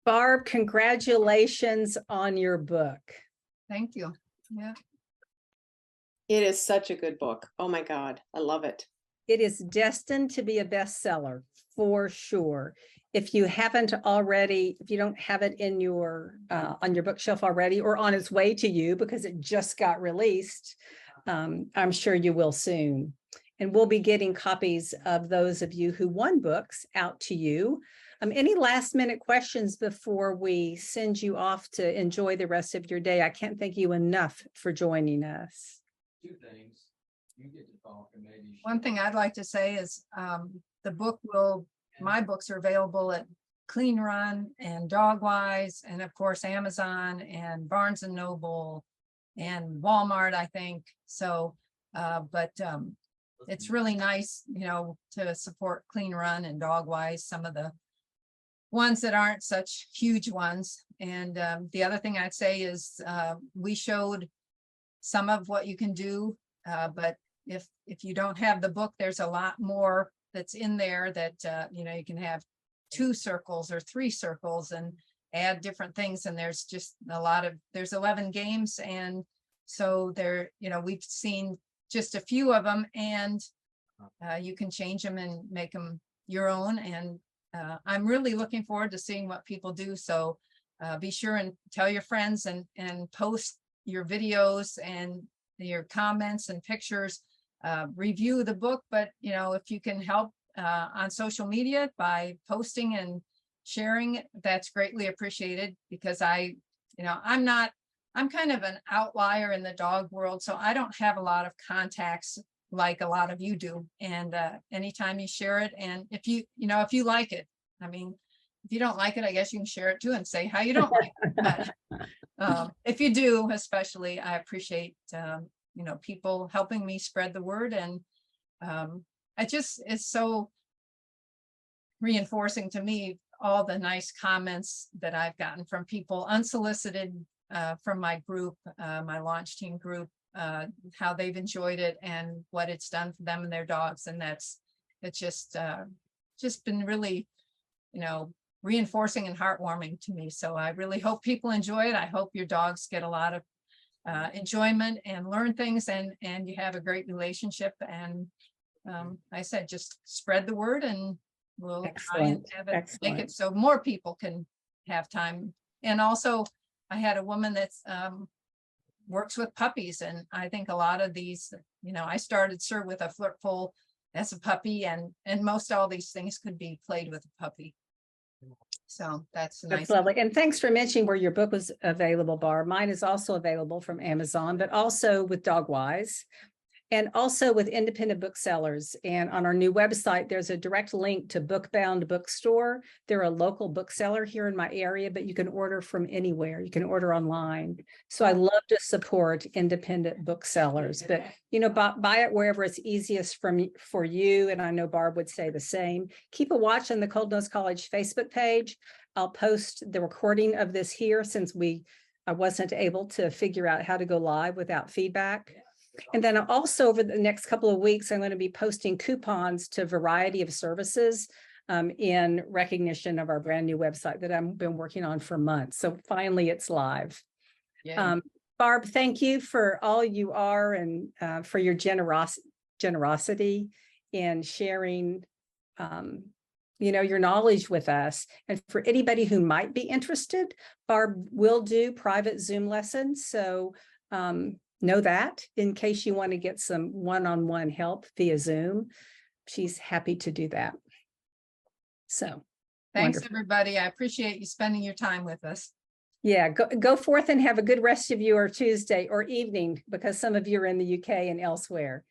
Barb, congratulations on your book. Thank you. Yeah. It is such a good book. Oh my God, I love it. It is destined to be a bestseller for sure. If you haven't already, if you don't have it in your on your bookshelf already or on its way to you because it just got released, I'm sure you will soon. And we'll be getting copies of those of you who won books out to you. Any last minute questions before we send you off to enjoy the rest of your day? I can't thank you enough for joining us. Two things. You get to talk and maybe. One thing I'd like to say is my books are available at Clean Run and Dogwise, and of course, Amazon and Barnes and Noble and Walmart, I think. So, it's really nice, to support Clean Run and Dogwise, some of the ones that aren't such huge ones. And the other thing I'd say is we showed some of what you can do, but if you don't have the book, there's a lot more that's in there that you can have 2 circles or 3 circles and add different things. And there's just there's 11 games, and so we've seen just a few of them, and you can change them and make them your own. And I'm really looking forward to seeing what people do. So be sure and tell your friends and post your videos and your comments and pictures. Review the book, but if you can help on social media by posting and sharing, that's greatly appreciated, because I'm kind of an outlier in the dog world, so I don't have a lot of contacts like a lot of you do. And anytime you share it, and if you like it, if you don't like it, I guess you can share it too and say how you don't like it. But if you do, especially, I appreciate people helping me spread the word. And it's so reinforcing to me, all the nice comments that I've gotten from people unsolicited, from my group, my launch team group, how they've enjoyed it and what it's done for them and their dogs. And it's just been really, reinforcing and heartwarming to me. So I really hope people enjoy it. I hope your dogs get a lot of enjoyment and learn things, and you have a great relationship. And I said, just spread the word, and we'll try and have it, make it so more people can have time. And also, I had a woman that's works with puppies. And I think a lot of these, I started Sir with a flirt pole as a puppy, and most all these things could be played with a puppy. So that's nice. That's lovely. And thanks for mentioning where your book was available, Barb. Mine is also available from Amazon, but also with DogWise and also with independent booksellers. And on our new website, there's a direct link to Bookbound Bookstore. They're a local bookseller here in my area, but you can order from anywhere. You can order online. So I love to support independent booksellers, but buy it wherever it's easiest for you. And I know Barb would say the same. Keep a watch on the Cold Nose College Facebook page. I'll post the recording of this here since I wasn't able to figure out how to go live without feedback. And then also over the next couple of weeks, I'm going to be posting coupons to a variety of services in recognition of our brand new website that I've been working on for months. So finally it's live. Yeah. Barb, thank you for all you are and for your generosity in sharing your knowledge with us. And for anybody who might be interested, Barb will do private Zoom lessons. So know that in case you want to get some one-on-one help via Zoom, she's happy to do that. So Thanks, wonderful. everybody. I appreciate you spending your time with us. Yeah, go forth and have a good rest of your Tuesday or evening, because some of you are in the UK and elsewhere.